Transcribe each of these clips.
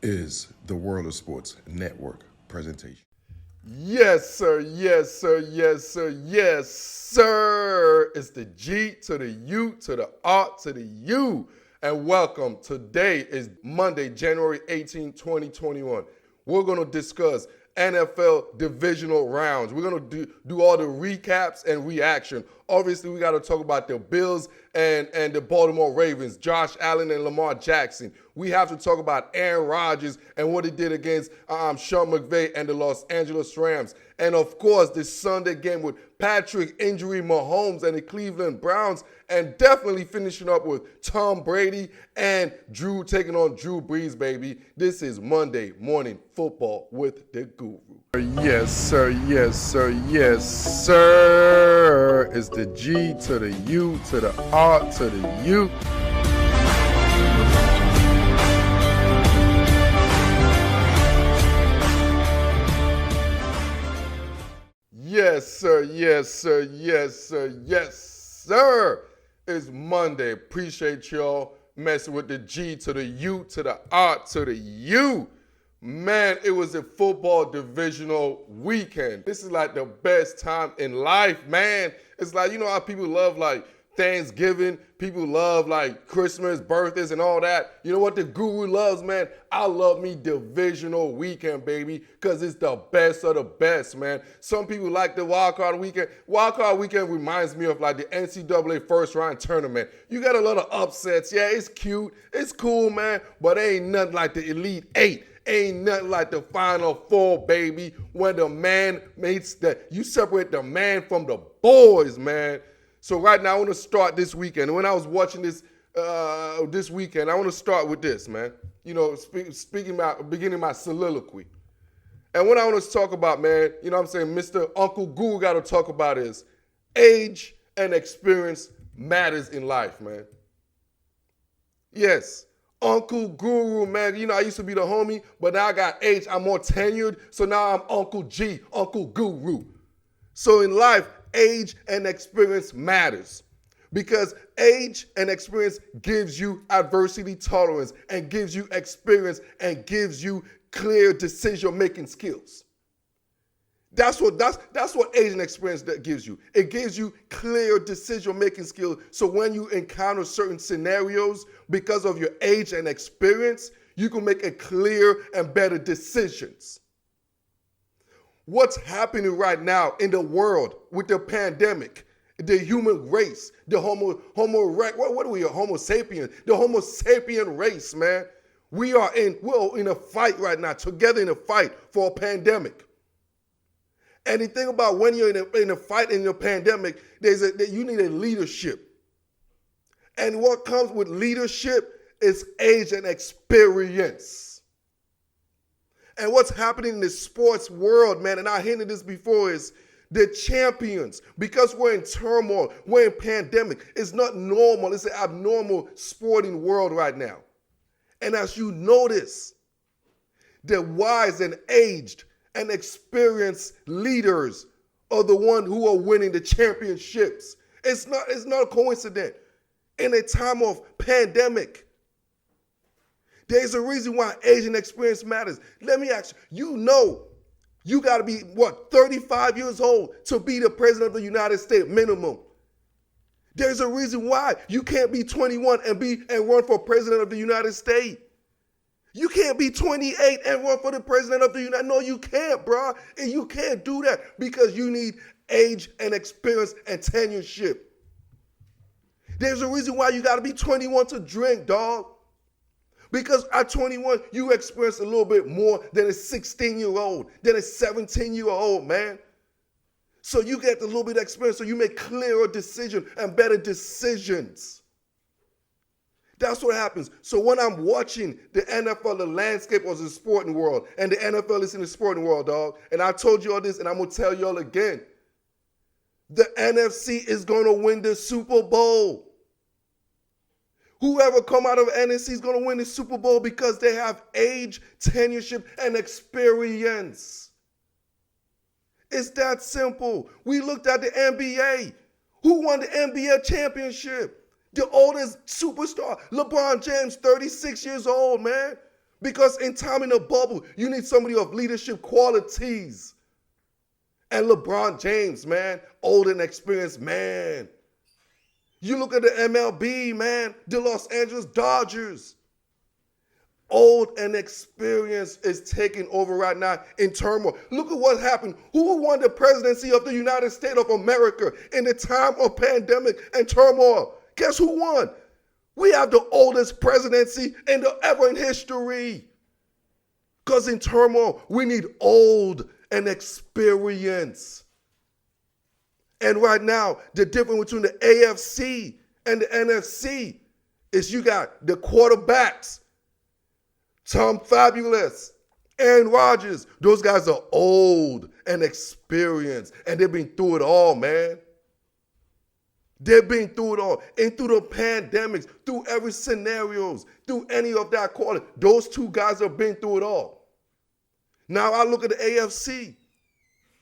is the World of Sports Network presentation. Yes, sir. Yes, sir. Yes, sir. Yes, sir. It's the G to the U to the R to the U. And welcome. Today is Monday, January 18, 2021. We're going to discuss NFL divisional rounds. We're going to do all the recaps and reaction. Obviously, we got to talk about the Bills and the Baltimore Ravens, Josh Allen and Lamar Jackson. We have to talk about Aaron Rodgers and what he did against Sean McVay and the Los Angeles Rams. And, of course, the Sunday game with Patrick Injury Mahomes and the Cleveland Browns, and definitely finishing up with Tom Brady and Drew taking on Drew Brees, baby. This is Monday Morning Football with the Guru. Yes, sir. Yes, sir. Yes, sir. It's the G to the U to the R to the U. Yes, sir. Yes, sir. Yes, sir. Yes, sir. It's Monday. Appreciate y'all messing with the G to the U to the R to the U. Man, it was a football divisional weekend. This is like the best time in life, man. It's like, you know how people love like Thanksgiving, people love like Christmas, birthdays, and all that. You know what the Guru loves, man? I love me divisional weekend, baby, because it's the best of the best, man. Some people like the wild card weekend. Wild card weekend reminds me of like the NCAA first round tournament. You got a lot of upsets. Yeah, it's cute. It's cool, man, but ain't nothing like the Elite Eight. Ain't nothing like the Final Four, baby, when the man makes that. You separate the man from the boys, man. So right now, I want to start this weekend. And when I was watching this this weekend, I want to start with this, man. You know, beginning my soliloquy. And what I want to talk about, man, you know what I'm saying, Mr. Uncle Guru got to talk about is age and experience matters in life, man. Yes. Uncle Guru, man. You know, I used to be the homie, but now I got age. I'm more tenured, so now I'm Uncle G, Uncle Guru. So in life, age and experience matters because age and experience gives you adversity tolerance and gives you experience and gives you clear decision-making skills. That's what age and experience that gives you. It gives you clear decision-making skills. So when you encounter certain scenarios, because of your age and experience, you can make a clear and better decisions. What's happening right now in the world with the pandemic, the human race, the Homo sapien, the Homo sapien race, man. We're in a fight right now, together in a fight for a pandemic. And the thing about when you're in a fight in your pandemic, you need a leadership. And what comes with leadership is age and experience. And what's happening in the sports world, man, and I hinted this before, is the champions, because we're in turmoil, we're in pandemic. It's not normal. It's an abnormal sporting world right now. And as you notice, the wise and aged and experienced leaders are the ones who are winning the championships. It's not a coincidence. In a time of pandemic, there's a reason why age and experience matters. Let me ask you, you got to be, 35 years old to be the president of the United States minimum. There's a reason why you can't be 21 and run for president of the United States. You can't be 28 and run for the president of the United States. No, you can't, bro. And you can't do that because you need age and experience and tenureship. There's a reason why you got to be 21 to drink, dog. Because at 21, you experience a little bit more than a 16-year-old, than a 17-year-old, man. So you get a little bit of experience so you make clearer decisions and better decisions. That's what happens. So when I'm watching the NFL, the landscape of the sporting world, and the NFL is in the sporting world, dog, and I told you all this, and I'm going to tell you all again, the NFC is going to win the Super Bowl. Whoever come out of NFC is going to win the Super Bowl because they have age, tenureship, and experience. It's that simple. We looked at the NBA. Who won the NBA championship? The oldest superstar, LeBron James, 36 years old, man. Because in time in a bubble, you need somebody of leadership qualities. And LeBron James, man, old and experienced man. You look at the MLB, man, the Los Angeles Dodgers. Old and experienced is taking over right now in turmoil. Look at what happened. Who won the presidency of the United States of America in the time of pandemic and turmoil? Guess who won? We have the oldest presidency ever in history. Because in turmoil, we need old and experience. And right now, the difference between the AFC and the NFC is you got the quarterbacks, Tom Fabulous, Aaron Rodgers. Those guys are old and experienced, and they've been through it all, man. They've been through it all, and through the pandemics, through every scenarios, through any of that quality. Those two guys have been through it all. Now I look at the AFC.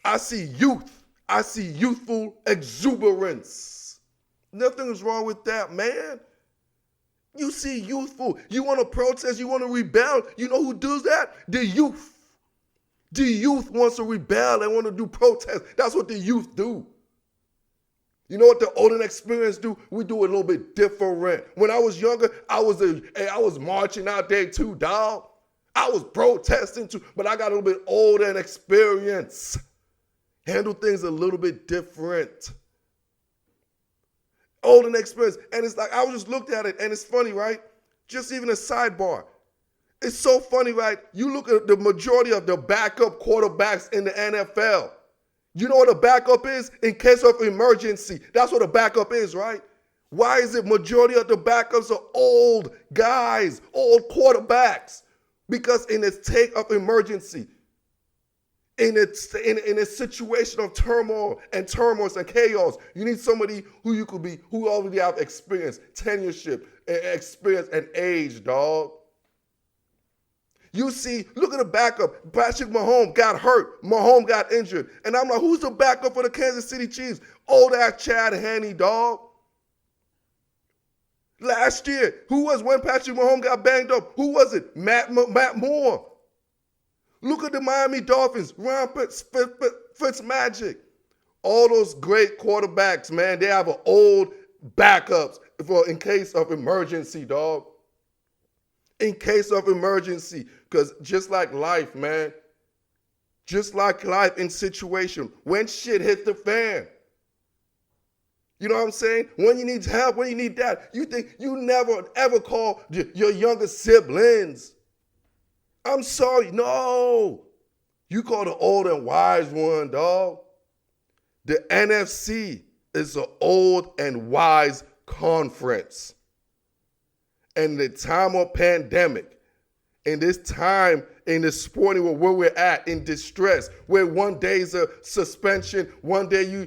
I see youth. I see youthful exuberance. Nothing is wrong with that, man. You see youthful. You want to protest. You want to rebel. You know who does that? The youth. The youth wants to rebel and want to do protest. That's what the youth do. You know what the old and experienced do? We do it a little bit different. When I was younger, I was marching out there too, dog. I was protesting too, but I got a little bit older and experienced. Handle things a little bit different. Old and experienced. And it's like, I just looked at it, and it's funny, right? Just even a sidebar. It's so funny, right? You look at the majority of the backup quarterbacks in the NFL. You know what a backup is? In case of emergency. That's what a backup is, right? Why is it majority of the backups are old guys, old quarterbacks? Because in its take of emergency, in a situation of turmoil and chaos, you need somebody who already have experience, tenureship, experience, and age, dog. You see, look at the backup. Patrick Mahomes got hurt. Mahomes got injured. And I'm like, who's the backup for the Kansas City Chiefs? Old ass Chad Henne, dog. Last year, who was when Patrick Mahomes got banged up? Who was it? Matt Moore. Look at the Miami Dolphins. Ryan Fitzmagic. All those great quarterbacks, man, they have an old backups in case of emergency, dog. In case of emergency. Because just like life, man, just like life in situation, when shit hit the fan, you know what I'm saying? When you need help, when you need that, you think you never ever call your younger siblings. I'm sorry, no. You call the old and wise one, dog. The NFC is an old and wise conference. And the time of pandemic, in this time in the sporting world where we're at, in distress, where one day is a suspension, one day you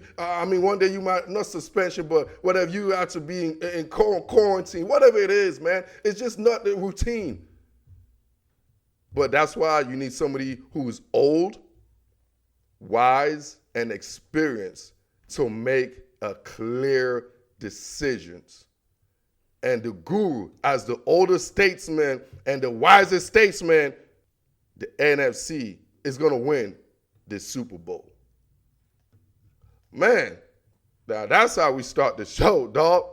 might, not suspension, but whatever, you have to be in quarantine, whatever it is, man. It's just not the routine. But that's why you need somebody who's old, wise, and experienced to make a clear decisions. And the guru, as the older statesman and the wisest statesman, the NFC is going to win this Super Bowl. Man, now that's how we start the show, dog.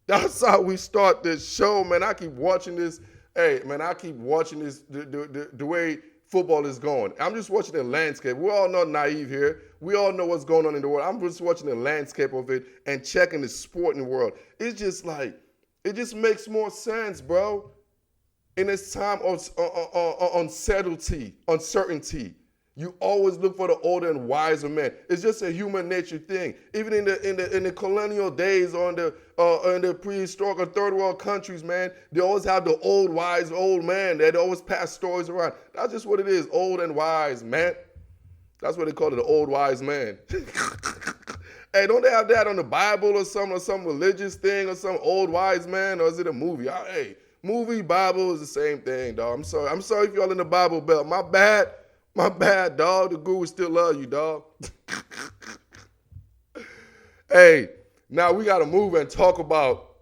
That's how we start this show, man. I keep watching this. Hey, man, I keep watching this, the way football is going. I'm just watching the landscape. We're all not naive here. We all know what's going on in the world. I'm just watching the landscape of it and checking the sporting world. It's just like, it just makes more sense, bro. In this time of uncertainty, you always look for the older and wiser men. It's just a human nature thing. Even in the colonial days or in the prehistoric or third world countries, man, they always have the old wise old man that always pass stories around. That's just what it is, old and wise, man. That's what they call it, the old wise man. Hey, don't they have that on the Bible or some religious thing or some old wise man, or is it a movie? Hey, movie, Bible is the same thing, dog. I'm sorry if y'all in the Bible Belt. My bad, dog. The guru still love you, dog. Hey, now we got to move and talk about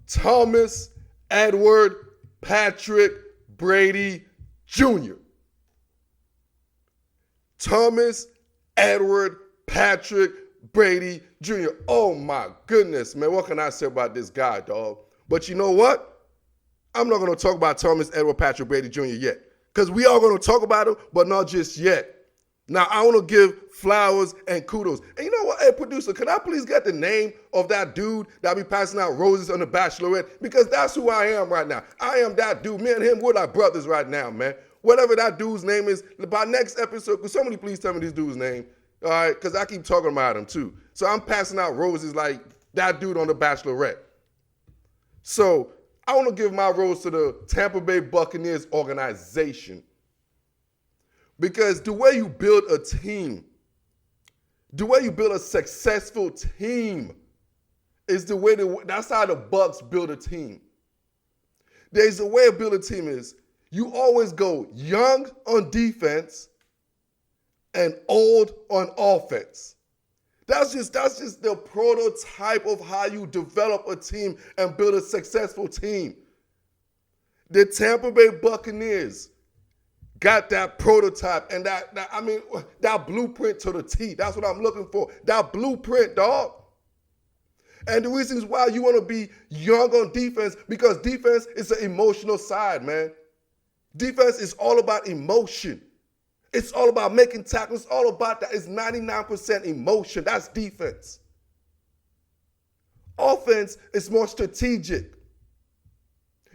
Thomas Edward Patrick Brady Jr. Thomas Edward Patrick Brady Jr. Oh my goodness, man. What can I say about this guy, dog? But you know what? I'm not going to talk about Thomas Edward Patrick Brady Jr. yet. Because we are going to talk about him, but not just yet. Now, I want to give flowers and kudos. And you know what? Hey, producer, can I please get the name of that dude that be passing out roses on The Bachelorette? Because that's who I am right now. I am that dude. Me and him, we're like brothers right now, man. Whatever that dude's name is, by next episode, could somebody please tell me this dude's name? All right, because I keep talking about him too. So I'm passing out roses like that dude on The Bachelorette. So I want to give my rose to the Tampa Bay Buccaneers organization. Because the way you build a team, the way you build a successful team is the way that's how the Bucs build a team. There's a way to build a team is you always go young on defense and old on offense. That's just the prototype of how you develop a team and build a successful team. The Tampa Bay Buccaneers got that prototype and that blueprint to the T. That's what I'm looking for. That blueprint, dog. And the reasons why you want to be young on defense, because defense is an emotional side, man. Defense is all about emotion. It's all about making tackles. It's all about that. It's 99% emotion. That's defense. Offense is more strategic.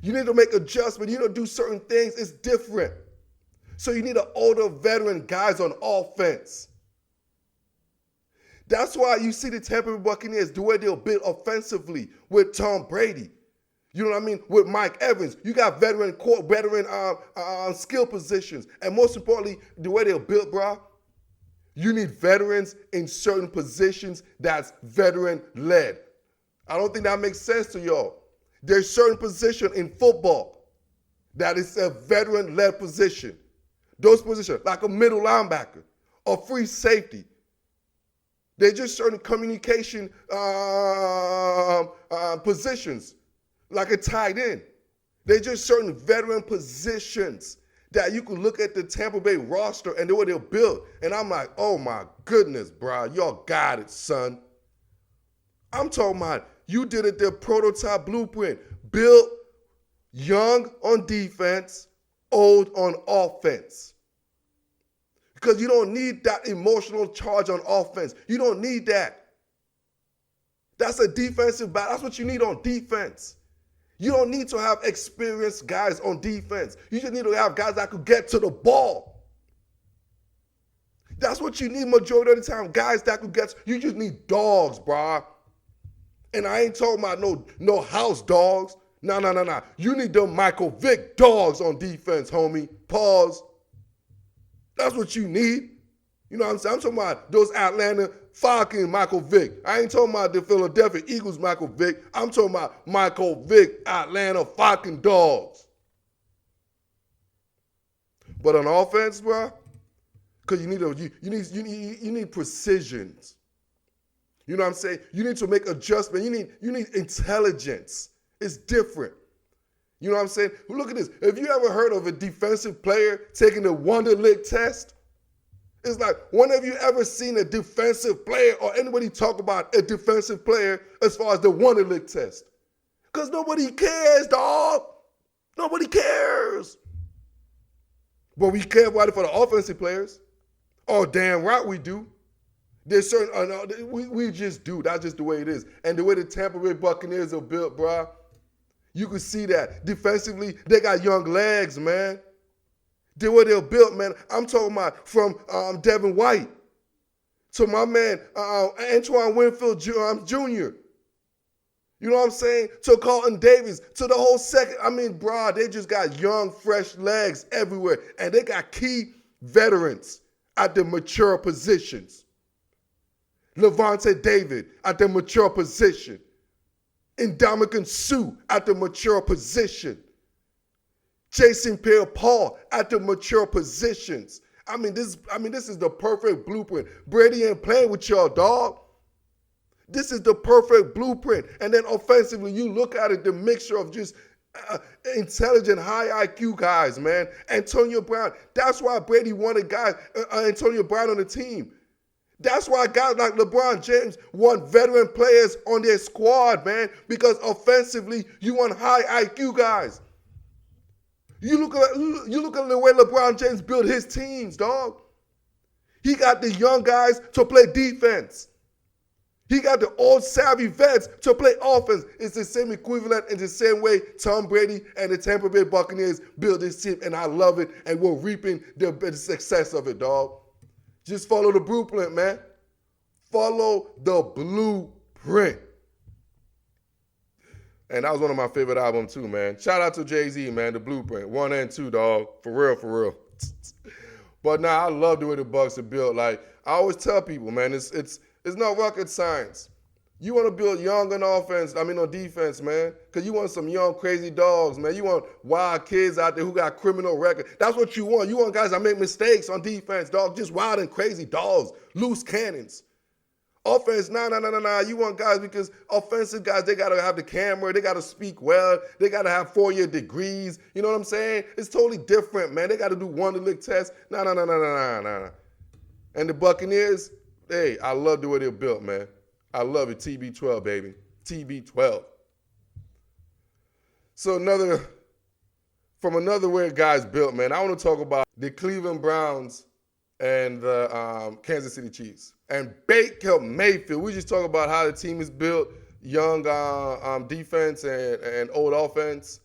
You need to make adjustments. You need to do certain things. It's different. So you need an older veteran guys on offense. That's why you see the Tampa Bay Buccaneers, the way they'll build offensively with Tom Brady. You know what I mean? With Mike Evans. You got veteran skill positions. And most importantly, the way they're built, bro, you need veterans in certain positions that's veteran-led. I don't think that makes sense to y'all. There's certain position in football that is a veteran-led position. Those positions, like a middle linebacker or free safety, they're just certain communication positions, like a tight end. They're just certain veteran positions that you can look at the Tampa Bay roster and the way they're built. And I'm like, oh my goodness, bro, y'all got it, son. I'm talking about you did it, the prototype blueprint. Built young on defense, old on offense. Because you don't need that emotional charge on offense. You don't need that. That's a defensive battle. That's what you need on defense. You don't need to have experienced guys on defense. You just need to have guys that could get to the ball. That's what you need majority of the time, guys that could get. You just need dogs, bro. And I ain't talking about no house dogs. No. You need them Michael Vick dogs on defense, homie. Pause. That's what you need. You know what I'm saying? I'm talking about those Atlanta Falcons Michael Vick. I ain't talking about the Philadelphia Eagles Michael Vick. I'm talking about Michael Vick Atlanta Falcon dogs. But on offense, bro, because you need precisions. You know what I'm saying? You need to make adjustments. You need intelligence. It's different. You know what I'm saying? Look at this. Have you ever heard of a defensive player taking the Wonderlic test? It's like, when have you ever seen a defensive player or anybody talk about a defensive player as far as the Wonderlic test? Because nobody cares, dog. Nobody cares. But we care about it for the offensive players. Oh, damn right we do. There's certain, we just do. That's just the way it is. And the way the Tampa Bay Buccaneers are built, bro, you can see that. Defensively, they got young legs, man. The way they're built, man. I'm talking about from Devin White to my man Antoine Winfield Jr. You know what I'm saying? To Carlton Davis, to the whole second. I mean, bro, they just got young, fresh legs everywhere. And they got key veterans at the mature positions. Levante David at the mature position. Ndamukong Suh at the mature position. Jason Pierre-Paul at the mature positions. This is the perfect blueprint. Brady ain't playing with y'all, dog. This is the perfect blueprint. And then offensively, you look at it, the mixture of just intelligent, high IQ guys, man. Antonio Brown. That's why Brady wanted guys, Antonio Brown on the team. That's why guys like LeBron James want veteran players on their squad, man, because offensively, you want high IQ guys. You look at the way LeBron James built his teams, dog. He got the young guys to play defense. He got the old savvy vets to play offense. It's the same equivalent in the same way Tom Brady and the Tampa Bay Buccaneers built this team, and I love it, and we're reaping the success of it, dog. Just follow the blueprint, man. Follow the blueprint. And that was one of my favorite albums too, man. Shout out to Jay-Z, man, The Blueprint. 1 and 2, dog. For real, for real. But nah, I love the way the Bucs are built. Like, I always tell people, man, it's not rocket science. You want to build young on defense, man, because you want some young, crazy dogs, man. You want wild kids out there who got criminal record. That's what you want. You want guys that make mistakes on defense, dog. Just wild and crazy dogs, loose cannons. Offense, nah. You want guys because offensive guys, they got to have the camera. They got to speak well. They got to have 4-year degrees. You know what I'm saying? It's totally different, man. They got to do one-to-lick tests. Nah. And the Buccaneers, hey, I love the way they're built, man. I love it. TB12, baby. TB12. So from another way guys built, man, I want to talk about the Cleveland Browns and the Kansas City Chiefs. And Baker Mayfield. We just talk about how the team is built, young defense and old offense.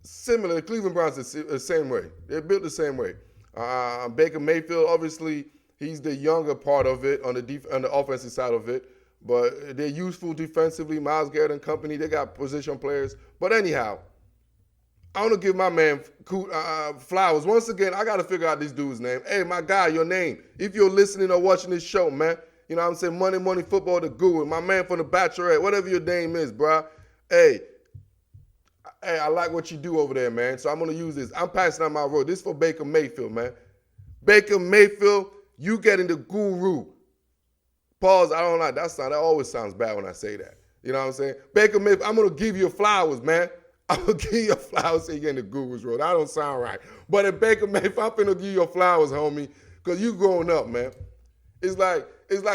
Similar, the Cleveland Browns is the same way. They're built the same way. Baker Mayfield, obviously, he's the younger part of it on the offensive side of it. But they're useful defensively. Myles Garrett and company, they got position players. But anyhow, I want to give my man flowers. Once again, I got to figure out this dude's name. Hey, my guy, your name. If you're listening or watching this show, man, you know what I'm saying? Money, Football, the guru. My man from the Bachelorette, whatever your name is, bro. Hey, I like what you do over there, man. So I'm going to use this. I'm passing out my road. This is for Baker Mayfield, man. Baker Mayfield, you getting the guru. Pause, I don't like that always sounds bad when I say that. You know what I'm saying? Baker Mayfield, I'm going to give you flowers, man. I'm going to give you flowers so you get in the guru's road. That don't sound right. But at Baker Mayfield, I'm finna give you flowers, homie, because you growing up, man. It's like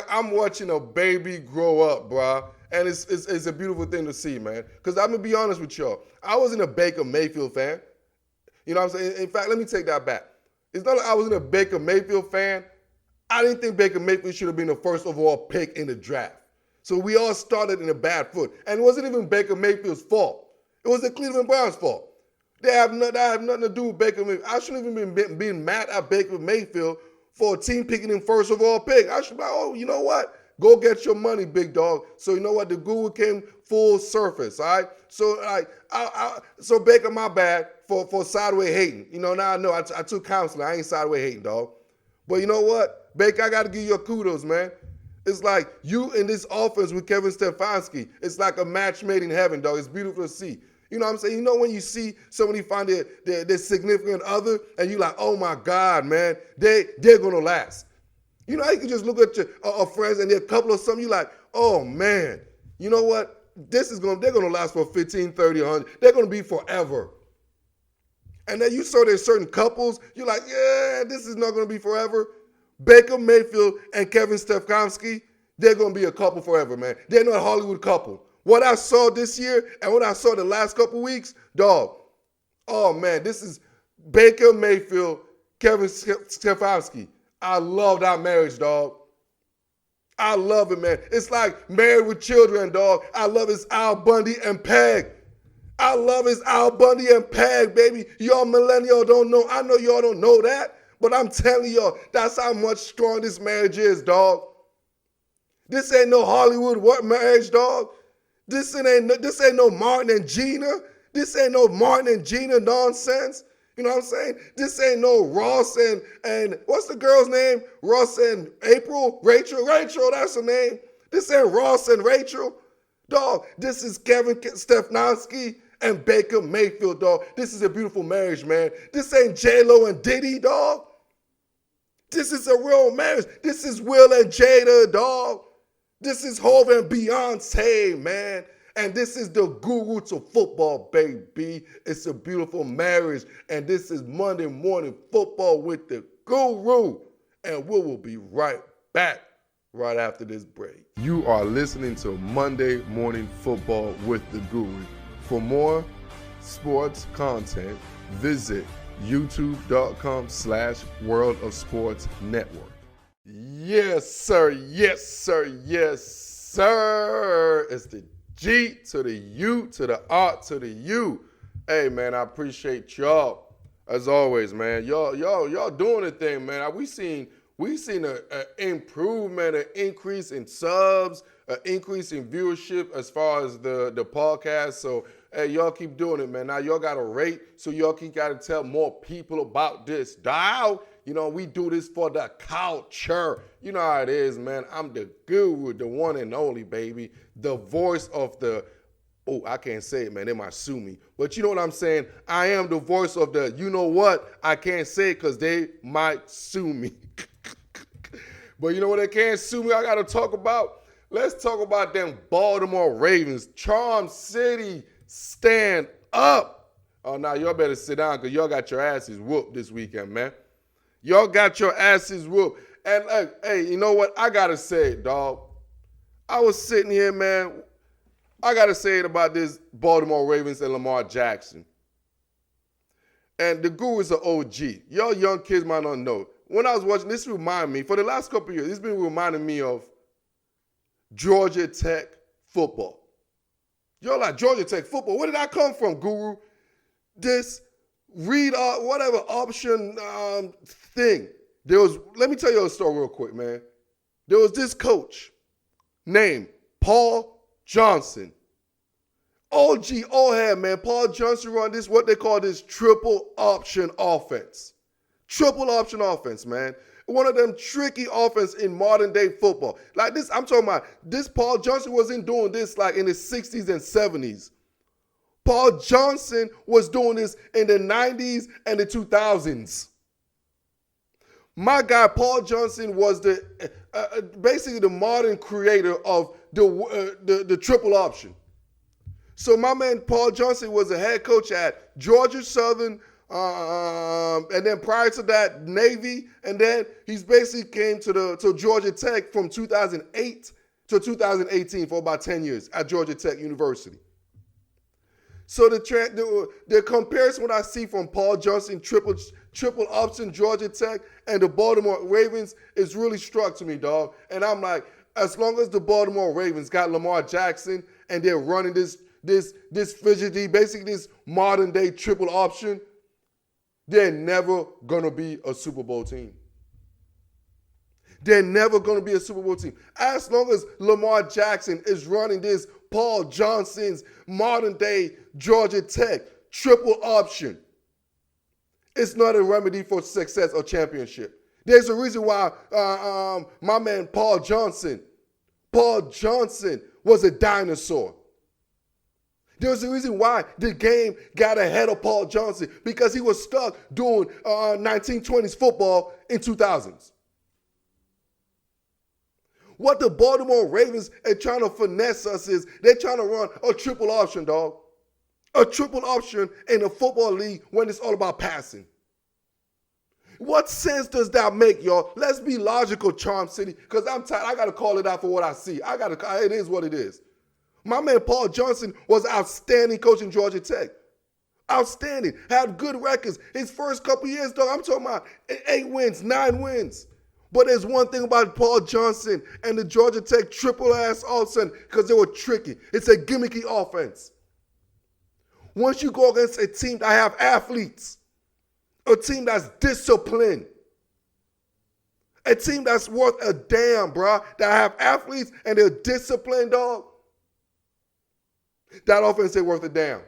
I'm watching a baby grow up, bro. And it's a beautiful thing to see, man. Because I'm going to be honest with y'all. I wasn't a Baker Mayfield fan. You know what I'm saying? In fact, let me take that back. It's not like I wasn't a Baker Mayfield fan. I didn't think Baker Mayfield should have been the first overall pick in the draft. So we all started in a bad foot. And it wasn't even Baker Mayfield's fault. It was the Cleveland Browns' fault. I have nothing to do with Baker Mayfield. I shouldn't even been mad at Baker Mayfield for a team picking him first overall pick. I should be like, oh, you know what? Go get your money, big dog. So you know what? The guru came full surface, all right? So so Baker, my bad for sideways hating. You know, now I know I took counseling. I ain't sideways hating, dog. But you know what? Baker, I got to give you kudos, man. It's like you in this offense with Kevin Stefanski. It's like a match made in heaven, dog. It's beautiful to see. You know what I'm saying? You know when you see somebody find their significant other and you're like, oh, my God, man, they're going to last. You know how you can just look at your friends and they're a couple of something, you're like, oh, man, you know what? They're going to last for 15, 30, 100. They're going to be forever. And then you saw there's certain couples, you're like, yeah, this is not going to be forever. Baker Mayfield and Kevin Stefanski, they're going to be a couple forever, man. They're not a Hollywood couple. What I saw this year and what I saw the last couple weeks, dog, oh, man, this is Baker Mayfield, Kevin Stefanski. I love that marriage, dog. I love it, man. It's like Married with Children, dog. I love it's Al Bundy and Peg. I love it's Al Bundy and Peg, baby. Y'all millennial don't know. I know y'all don't know that. But I'm telling y'all, that's how much strong this marriage is, dog. This ain't no Hollywood marriage, dog. This ain't no Martin and Gina. This ain't no Martin and Gina nonsense. You know what I'm saying? This ain't no Ross and what's the girl's name? Ross and April? Rachel, that's her name. This ain't Ross and Rachel. Dog, this is Kevin Stefanski and Baker Mayfield, dog. This is a beautiful marriage, man. This ain't J-Lo and Diddy, dog. This is a real marriage. This is Will and Jada, dog. This is Hov and Beyonce, man. And this is the guru to football, baby. It's a beautiful marriage. And this is Monday Morning Football with the guru. And we will be right back right after this break. You are listening to Monday Morning Football with the guru. For more sports content, visit youtube.com/World of Sports Network. Yes, sir. Yes, sir. Yes, sir. It's the G to the U to the R to the U. Hey, man, I appreciate y'all. As always, man. Y'all doing the thing, man. We seen an improvement, an increase in subs, an increase in viewership as far as the podcast. So, hey, y'all keep doing it, man. Now, y'all got to rate, so y'all got to tell more people about this. Dial. You know, we do this for the culture. You know how it is, man. I'm the guru, the one and only, baby. The voice of the, I can't say it, man. They might sue me. But you know what I'm saying? I am the voice of the, you know what? I can't say it because they might sue me. But you know what they can't sue me? I got to talk about? Let's talk about them Baltimore Ravens. Charm City, stand up. Oh, now y'all better sit down because y'all got your asses whooped this weekend, man. Y'all got your asses whooped. And, hey, you know what? I got to say it, dog. I was sitting here, man. I got to say it about this Baltimore Ravens and Lamar Jackson. And the guru is an OG. Y'all young kids might not know. When I was watching, this reminded me, for the last couple of years, this been reminding me of Georgia Tech football. Y'all like Georgia Tech football. Where did that come from, guru? This read whatever option thing. Let me tell you a story real quick, man. There was this coach named Paul Johnson. OG, old head, man. Paul Johnson run this, what they call this triple option offense. Triple option offense, man. One of them tricky offense in modern day football. Like this, I'm talking about, this Paul Johnson wasn't doing this like in the 60s and 70s. Paul Johnson was doing this in the 90s and the 2000s. My guy, Paul Johnson, was basically the modern creator of the triple option. So my man, Paul Johnson, was a head coach at Georgia Southern, and then prior to that, Navy, and then he's basically came to Georgia Tech from 2008 to 2018 for about 10 years at Georgia Tech University. So the comparison what I see from Paul Johnson, triple option Georgia Tech, and the Baltimore Ravens is really struck to me, dog. And I'm like, as long as the Baltimore Ravens got Lamar Jackson and they're running this fidgety, basically this modern day triple option, they're never gonna be a Super Bowl team. They're never gonna be a Super Bowl team. As long as Lamar Jackson is running this Paul Johnson's modern day Georgia Tech triple option, it's not a remedy for success or championship. There's a reason why my man Paul Johnson was a dinosaur. There's a reason why the game got ahead of Paul Johnson, because he was stuck doing 1920s football in 2000s. What the Baltimore Ravens are trying to finesse us is they're trying to run a triple option, dog. A triple option in a football league when it's all about passing. What sense does that make, y'all? Let's be logical, Charm City, because I'm tired. I got to call it out for what I see. It is what it is. My man Paul Johnson was outstanding coach in Georgia Tech. Outstanding. Had good records. His first couple years, dog, I'm talking about 8 wins, 9 wins. But there's one thing about Paul Johnson and the Georgia Tech triple ass all of a sudden, because they were tricky. It's a gimmicky offense. Once you go against a team that have athletes, a team that's disciplined, a team that's worth a damn, bro, that have athletes and they're disciplined, dog, that offense ain't worth a damn.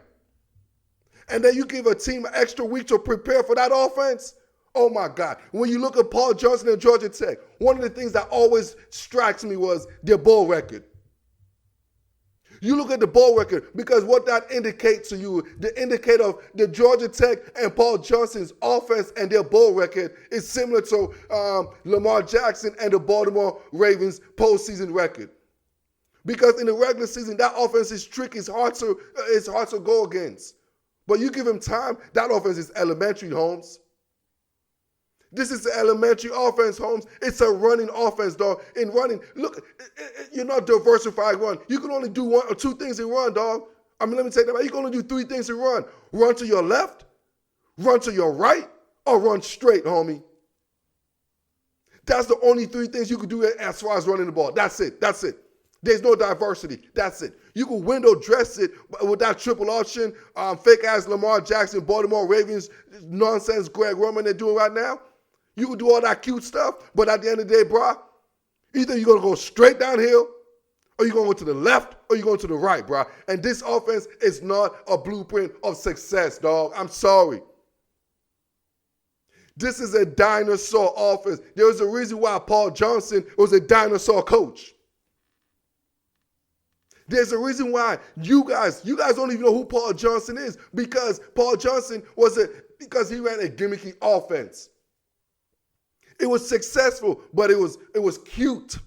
And then you give a team an extra week to prepare for that offense. Oh, my God. When you look at Paul Johnson and Georgia Tech, one of the things that always strikes me was their bowl record. You look at the bowl record, because what that indicates to you, the indicator of the Georgia Tech and Paul Johnson's offense and their bowl record is similar to Lamar Jackson and the Baltimore Ravens postseason record. Because in the regular season, that offense is tricky. It's hard to go against. But you give him time, that offense is elementary, Holmes. This is the elementary offense, Holmes. It's a running offense, dog. In running, look, you're not diversified run. You can only do one or two things in run, dog. I mean, let me take that back. You can only do three things in run. Run to your left, run to your right, or run straight, homie. That's the only three things you can do as far as running the ball. That's it. That's it. There's no diversity. That's it. You can window dress it with that triple option, fake-ass Lamar Jackson, Baltimore Ravens nonsense Greg Roman they're doing right now. You can do all that cute stuff, but at the end of the day, bro, either you're going to go straight downhill, or you're going to go to the left, or you're going to the right, bro. And this offense is not a blueprint of success, dog. I'm sorry. This is a dinosaur offense. There's a reason why Paul Johnson was a dinosaur coach. There's a reason why you guys don't even know who Paul Johnson is, because Paul Johnson because he ran a gimmicky offense. It was successful, but it was cute.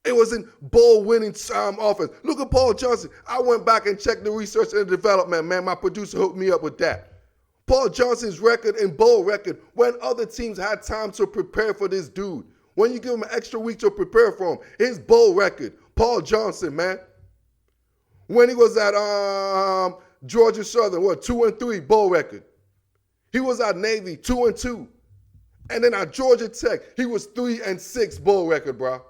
It wasn't bowl-winning offense. Look at Paul Johnson. I went back and checked the research and the development, man. My producer hooked me up with that. Paul Johnson's record and bowl record, when other teams had time to prepare for this dude, when you give him an extra week to prepare for him, his bowl record, Paul Johnson, man. When he was at Georgia Southern, 2-3 bowl record. He was at Navy, 2-2. And then at Georgia Tech, he was 3-6 bowl record, bro.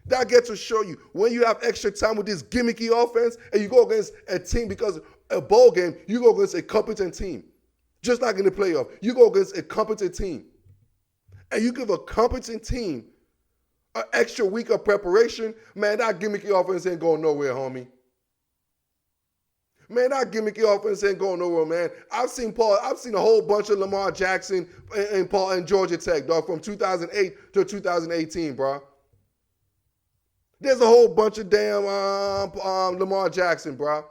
That gets to show you, when you have extra time with this gimmicky offense and you go against a team, because a bowl game, you go against a competent team. Just like in the playoff, you go against a competent team. And you give a competent team an extra week of preparation, man, that gimmicky offense ain't going nowhere, homie. Man, that gimmicky offense ain't going nowhere, man. I've seen a whole bunch of Lamar Jackson and Georgia Tech, dog, from 2008 to 2018, bro. There's a whole bunch of damn Lamar Jackson, bro.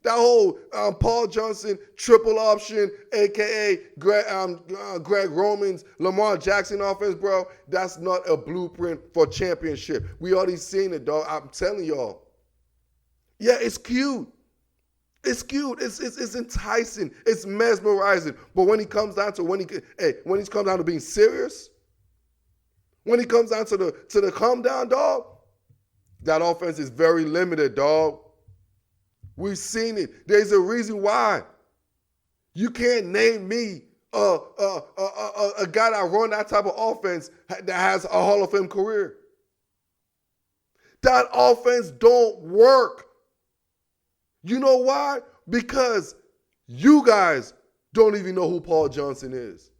That whole Paul Johnson triple option, a.k.a. Greg Roman's Lamar Jackson offense, bro, that's not a blueprint for championship. We already seen it, dog. I'm telling y'all. Yeah, it's cute. It's cute. It's enticing. It's mesmerizing. But when he comes down to when he comes down to being serious, when he comes down to the calm down, dog, that offense is very limited, dog. We've seen it. There's a reason why. You can't name me a guy that run that type of offense that has a Hall of Fame career. That offense don't work. You know why? Because you guys don't even know who Paul Johnson is.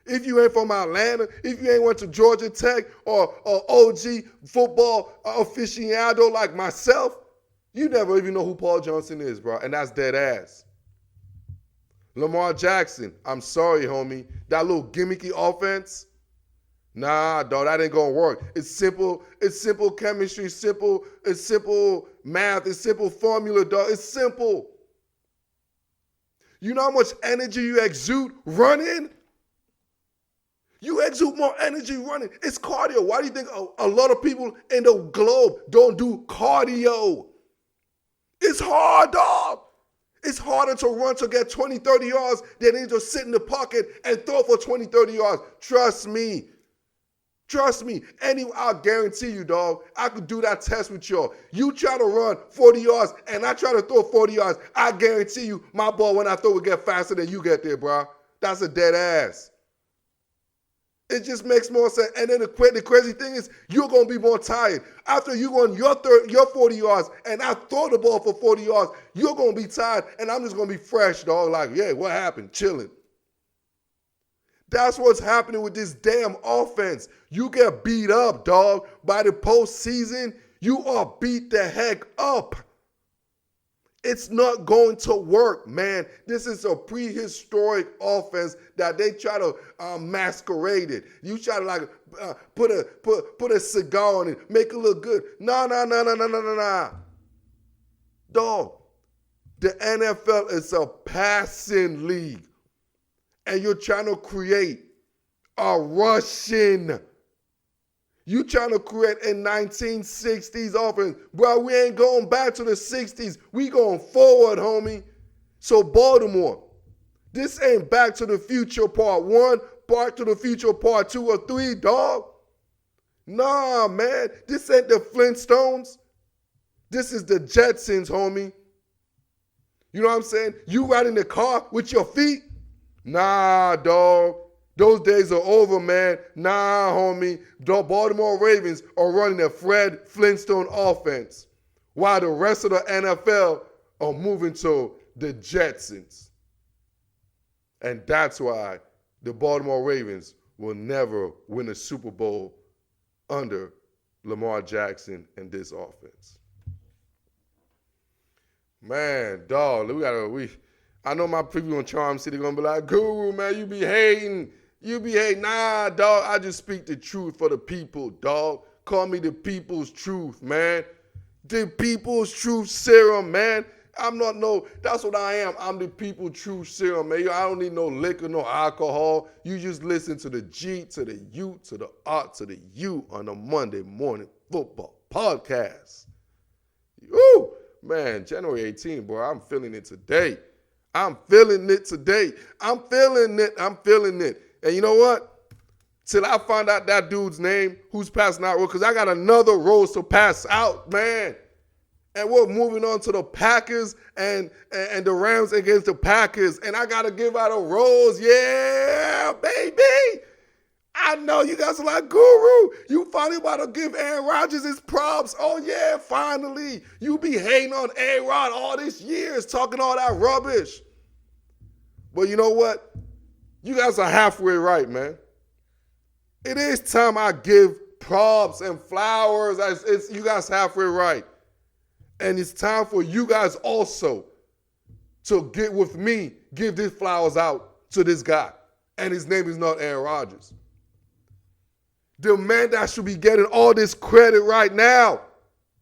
If you ain't from Atlanta, if you ain't went to Georgia Tech or OG football aficionado like myself, you never even know who Paul Johnson is, bro. And that's dead ass. Lamar Jackson, I'm sorry, homie. That little gimmicky offense, nah, dog, that ain't gonna work. It's simple chemistry, it's simple math, it's simple formula, dog. It's simple. You know how much energy you exude running? You exude more energy running. It's cardio. Why do you think a lot of people in the globe don't do cardio? It's hard, dog. It's harder to run to get 20, 30 yards than it is to sit in the pocket and throw for 20, 30 yards. Trust me. Trust me. I'll guarantee you, dog, I could do that test with y'all. You try to run 40 yards and I try to throw 40 yards. I guarantee you my ball when I throw will get faster than you get there, bro. That's a dead ass. It just makes more sense. And then the crazy thing is, you're going to be more tired. After you run your 40 yards and I throw the ball for 40 yards, you're going to be tired and I'm just going to be fresh, dog. Like, yeah, what happened? Chilling. That's what's happening with this damn offense. You get beat up, dog. By the postseason, you are beat the heck up. It's not going to work, man. This is a prehistoric offense that they try to masquerade it. You try to like put a cigar on it, make it look good. No. Dog, the NFL is a passing league. And you're trying to create a rushing You trying to create a 1960s offense. Bro, we ain't going back to the 60s. We going forward, homie. So Baltimore, this ain't Back to the Future Part 1, Back to the Future Part 2 or 3, dog. Nah, man. This ain't the Flintstones. This is the Jetsons, homie. You know what I'm saying? You riding the car with your feet? Nah, dog. Those days are over, man. Nah, homie. The Baltimore Ravens are running a Fred Flintstone offense while the rest of the NFL are moving to the Jetsons. And that's why the Baltimore Ravens will never win a Super Bowl under Lamar Jackson and this offense. Man, dog, I know my people in Charm City gonna be like, Guru, man, you be hating. Nah, dog, I just speak the truth for the people, dog. Call me the people's truth, man. The people's truth serum, man. That's what I am. I'm the people's truth serum, man. I don't need no liquor, no alcohol. You just listen to the G, to the U, to the R, to the U on a Monday morning football podcast. Woo! Man, January 18th, bro, I'm feeling it today. I'm feeling it. And you know what? Till I find out that dude's name, who's passing out, because I got another rose to pass out, man. And we're moving on to the Packers and the Rams against the Packers. And I got to give out a rose. Yeah, baby. I know you guys are like, Guru, you finally about to give Aaron Rodgers his props. Oh, yeah, finally. You be hating on A-Rod all these years, talking all that rubbish. But you know what? You guys are halfway right, man. It is time I give props and flowers. You guys halfway right. And it's time for you guys also to get with me, give these flowers out to this guy. And his name is not Aaron Rodgers. The man that should be getting all this credit right now,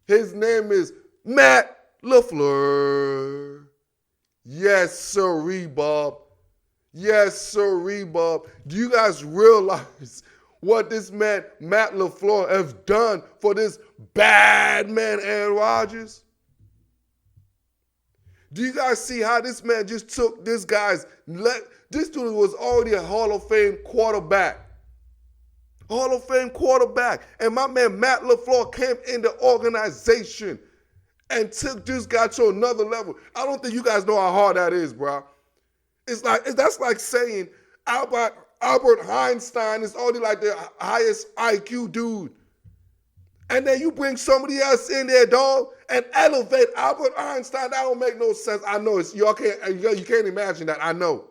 his name is Matt LaFleur. Yes, sirree, Bob. Yes, sirree, Bob. Do you guys realize what this man, Matt LaFleur, has done for this bad man, Aaron Rodgers? Do you guys see how this man just took this this dude was already a Hall of Fame quarterback. Hall of Fame quarterback. And my man, Matt LaFleur, came in the organization and took this guy to another level. I don't think you guys know how hard that is, bro. That's like saying Albert Einstein is only like the highest IQ dude. And then you bring somebody else in there, dog, and elevate Albert Einstein. That don't make no sense. I know you can't imagine that. I know.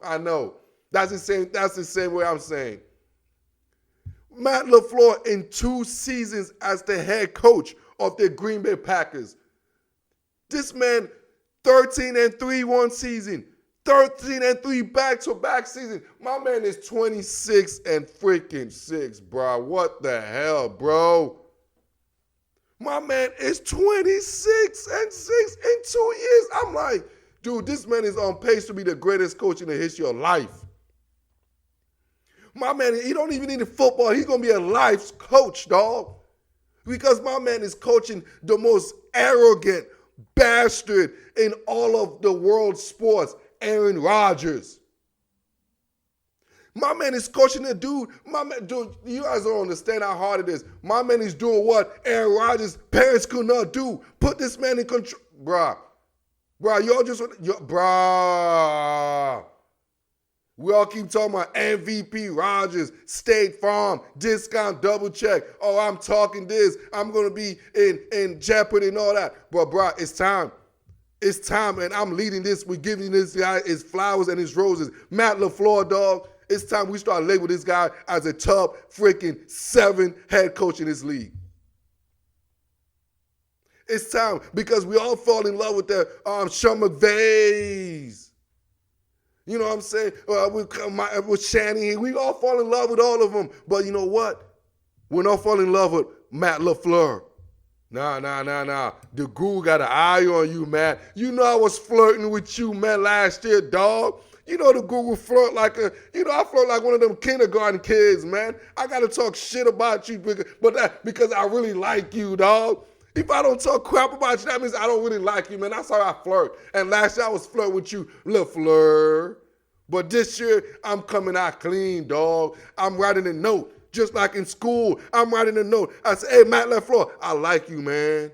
That's the same way I'm saying. Matt LaFleur in 2 seasons as the head coach of the Green Bay Packers. This man, 13-3 one season, 13-3 back-to-back season. My man is 26-6, bro. What the hell, bro? My man is 26-6 in 2 years. I'm like, dude, this man is on pace to be the greatest coach in the history of life. My man, he don't even need the football. He's going to be a life coach, dog. Because my man is coaching the most arrogant bastard in all of the world sports, Aaron Rodgers. My man is coaching a dude. Dude, you guys don't understand how hard it is. My man is doing what Aaron Rodgers' parents could not do. Put this man in control. Bruh, bruh. We all keep talking about MVP, Rodgers, State Farm, discount, double check. Oh, I'm talking this. I'm going to be in jeopardy and all that. But, bro, it's time. It's time, and I'm leading this. We're giving this guy his flowers and his roses. Matt LaFleur, dog, it's time we start labeling this guy as a top freaking 7 head coach in this league. It's time because we all fall in love with the Sean McVays. You know what I'm saying? With Shanahan, we all fall in love with all of them. But you know what? We're not falling in love with Matt LaFleur. Nah. The guru got an eye on you, man. You know I was flirting with you, man, last year, dog. You know the guru flirt like I flirt like one of them kindergarten kids, man. I gotta talk shit about you because I really like you, dog. If I don't talk crap about you, that means I don't really like you, man. That's how I flirt. And last year I was flirting with you, LaFleur. But this year, I'm coming out clean, dog. I'm writing a note. Just like in school, I'm writing a note. I say, hey, Matt LaFleur, I like you, man.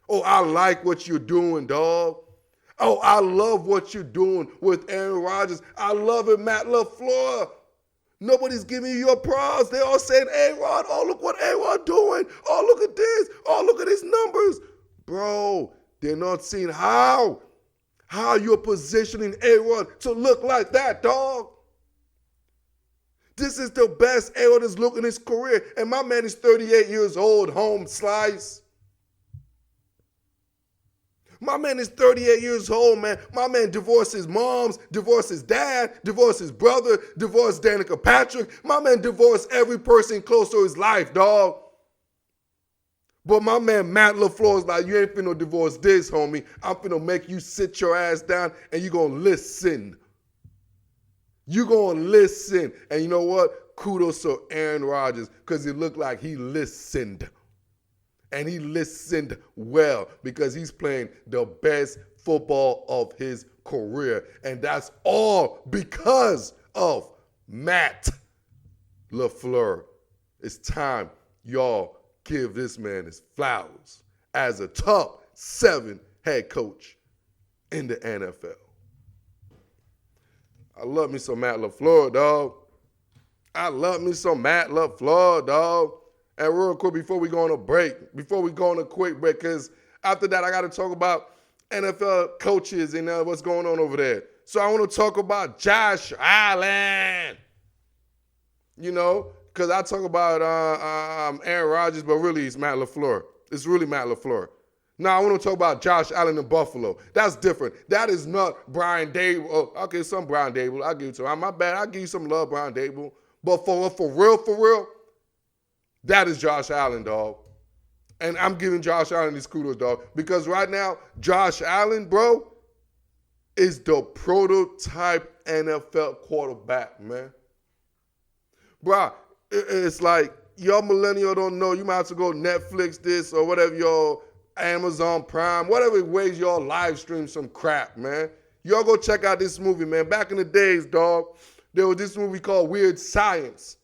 Oh, I like what you're doing, dog. Oh, I love what you're doing with Aaron Rodgers. I love it, Matt LaFleur. Nobody's giving you your props. They all saying, A-Rod, oh, look what A-Rod doing. Oh, look at this. Oh, look at his numbers. Bro, they're not seeing how you're positioning A-Rod to look like that, dog. This is the best A-Rod has looked in his career. And my man is 38 years old, home slice. My man is 38 years old, man. My man divorced his moms, divorced his dad, divorced his brother, divorced Danica Patrick. My man divorced every person close to his life, dog. But my man Matt LaFleur is like, you ain't finna divorce this, homie. I'm finna make you sit your ass down and you gonna listen. You gonna listen. And you know what? Kudos to Aaron Rodgers because it looked like he listened. And he listened well because he's playing the best football of his career. And that's all because of Matt LaFleur. It's time y'all give this man his flowers as a top 7 head coach in the NFL. I love me some Matt LaFleur, dog. I love me some Matt LaFleur, dog. And real quick, before we go on a quick break, because after that, I got to talk about NFL coaches and what's going on over there. So I want to talk about Josh Allen. You know, because I talk about Aaron Rodgers, but really it's Matt LaFleur. It's really Matt LaFleur. Now, I want to talk about Josh Allen in Buffalo. That's different. That is not Brian Dable. Oh, okay, some Brian Dable. I'll give it to him. My bad. I'll give you some love, Brian Dable. But for real, that is Josh Allen, dog. And I'm giving Josh Allen these kudos, dog. Because right now, Josh Allen, bro, is the prototype NFL quarterback, man. Bro, it's like, y'all millennial don't know. You might have to go Netflix this or whatever y'all Amazon Prime, whatever ways y'all live stream some crap, man. Y'all go check out this movie, man. Back in the days, dog, there was this movie called Weird Science.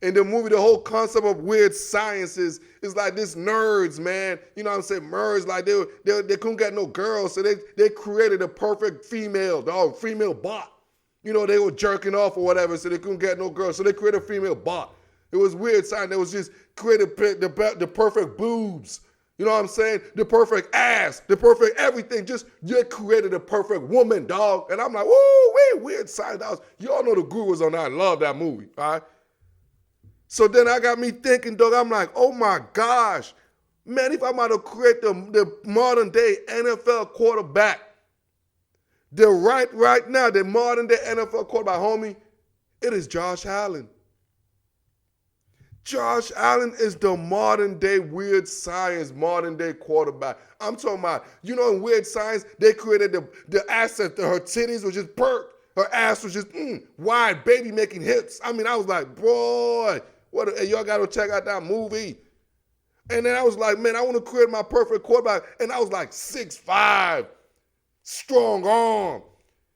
In the movie, the whole concept of weird science is like this nerds, man. You know what I'm saying? Nerds, like they couldn't get no girls, so they created a perfect female bot. You know, they were jerking off or whatever, so they couldn't get no girls, so they created a female bot. It was weird science. They was just created the perfect boobs. You know what I'm saying? The perfect ass, the perfect everything. Just you created a perfect woman, dog. And I'm like, woo, weird science. Y'all know the gurus on that. I love that movie, all right? So then I got me thinking, dog, I'm like, oh my gosh. Man, if I'm about to create the modern day NFL quarterback, right now, the modern day NFL quarterback, homie, it is Josh Allen. Josh Allen is the modern day weird science, modern day quarterback. I'm talking about, you know, in weird science, they created the asset, her titties were just perked. Her ass was just wide, baby making hips. I mean, I was like, boy, y'all got to check out that movie. And then I was like, man, I want to create my perfect quarterback. And I was like 6'5", strong arm.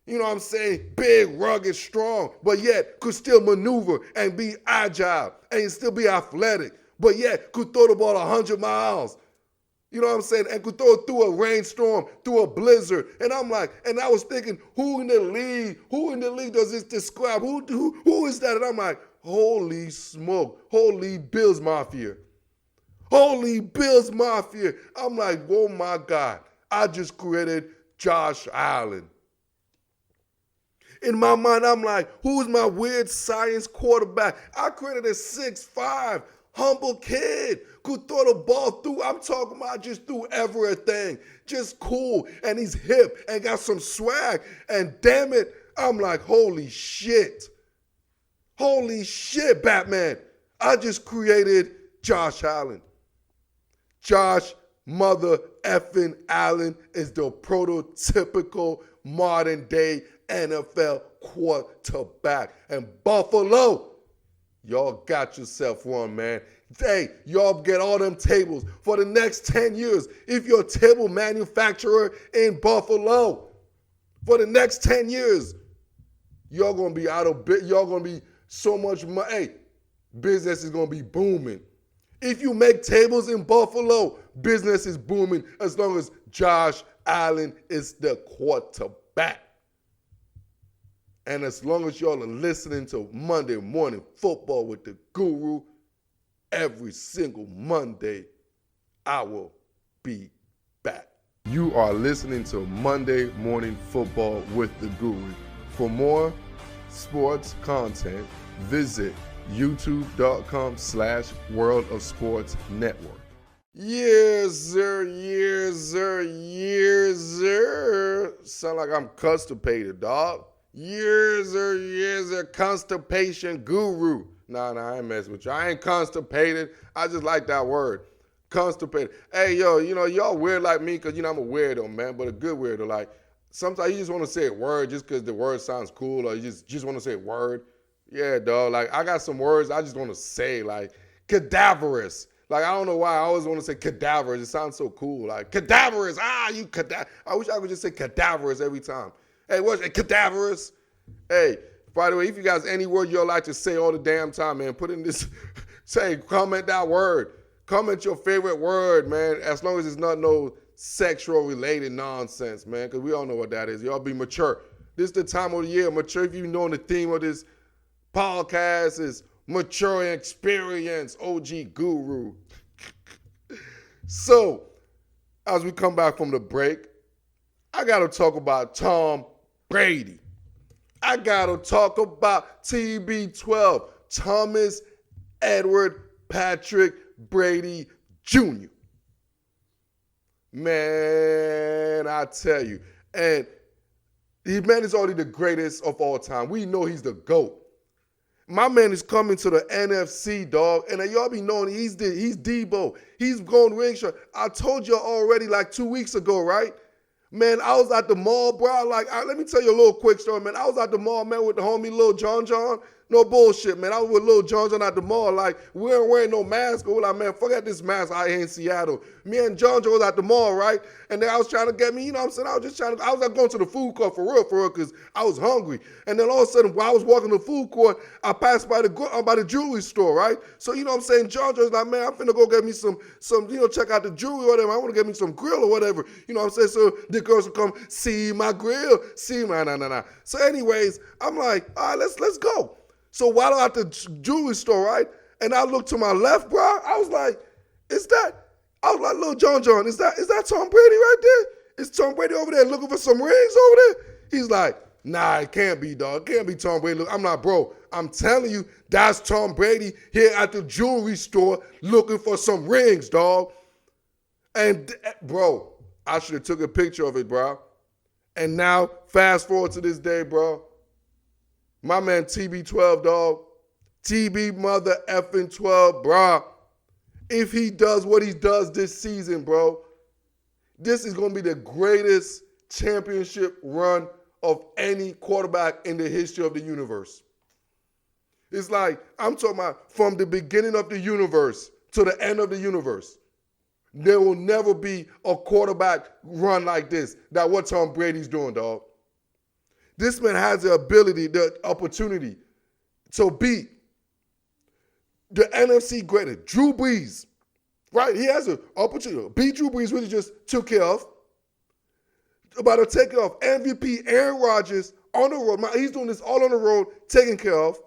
You know what I'm saying? Big, rugged, strong, but yet could still maneuver and be agile and still be athletic, but yet could throw the ball 100 miles. You know what I'm saying? And could throw it through a rainstorm, through a blizzard. And I'm like, and I was thinking, who in the league does this describe? Who is that? And I'm like, holy smoke, holy Bills Mafia. Holy Bills Mafia. I'm like, oh my God, I just created Josh Allen. In my mind, I'm like, who's my weird science quarterback? I created a 6'5", humble kid, could throw the ball through. I'm talking about just through everything. Just cool. And he's hip and got some swag. And damn it, I'm like, holy shit. Holy shit, Batman. I just created Josh Allen. Josh Mother effing Allen is the prototypical modern day NFL quarterback. And Buffalo, y'all got yourself one, man. Hey, y'all get all them tables for the next 10 years. If you're a table manufacturer in Buffalo, for the next 10 years, y'all gonna be out of bit. Y'all gonna be so much money. Hey, business is gonna be booming. If you make tables in Buffalo, business is booming as long as Josh Allen is the quarterback. And as long as y'all are listening to Monday Morning Football with the Guru, every single Monday, I will be back. You are listening to Monday Morning Football with the Guru. For more sports content, visit youtube.com/World of Sports Network. Yes, sir. Yes, sir. Yes, sir. Sound like I'm constipated, dog. Yes, sir. Yes, sir. Constipation guru. Nah, I ain't messing with you. I ain't constipated. I just like that word. Constipated. Hey, yo, y'all weird like me because, I'm a weirdo, man, but a good weirdo. Like, sometimes you just want to say a word just because the word sounds cool, or you just want to say a word. Yeah, dog. Like, I got some words I just want to say, like cadaverous. Like, I don't know why I always want to say cadaverous. It sounds so cool. Like, cadaverous. You cadaverous. I wish I could just say cadaverous every time. Hey, what's cadaverous? Hey, by the way, if you guys any word you'll like to say all the damn time, man, put in this, comment that word. Comment your favorite word, man, as long as it's not no sexual related nonsense, man, because we all know what that is. Y'all be mature. This is the time of the year. Mature, if you know the theme of this podcast is mature experience, OG Guru. So, as we come back from the break, I got to talk about Tom Brady. I got to talk about TB12, Thomas Edward Patrick Brady Jr. Man, I tell you. And man is already the greatest of all time. We know he's the GOAT. My man is coming to the NFC, dog. And y'all be knowing he's Debo. He's going ring shot. I told you already like 2 weeks ago, right? Man, I was at the mall, bro. Let me tell you a little quick story, man. I was at the mall, man, with the homie Lil John. No bullshit, man. I was with Lil John at the mall. Like, we weren't wearing no mask. We're like, man, forget this mask out here in Seattle. Me and John was at the mall, right? And then I was trying to get me, you know what I'm saying? I was like going to the food court for real, because I was hungry. And then all of a sudden, while I was walking to the food court, I passed by the jewelry store, right? So, you know what I'm saying? John was like, man, I'm finna go get me some, check out the jewelry or whatever. I want to get me some grill or whatever. You know what I'm saying? So the girls will come, see my grill. Nah. So anyways, I'm like, all right, let's go. So while I'm at the jewelry store, right, and I looked to my left, bro, I was like, Lil John, is that Tom Brady right there? Is Tom Brady over there looking for some rings over there? He's like, nah, it can't be, dog. It can't be Tom Brady. Look, I'm not, bro. I'm telling you, that's Tom Brady here at the jewelry store looking for some rings, dog. And, bro, I should have took a picture of it, bro. And now, fast forward to this day, bro. My man TB12, dog. TB mother effing 12, bro. If he does what he does this season, bro, this is going to be the greatest championship run of any quarterback in the history of the universe. It's like, I'm talking about from the beginning of the universe to the end of the universe. There will never be a quarterback run like this, that what Tom Brady's doing, dog. This man has the ability, the opportunity to beat the NFC greatest, Drew Brees, right? He has an opportunity to beat Drew Brees, which he just took care of. About to take care of MVP Aaron Rodgers on the road. He's doing this all on the road, taking care of.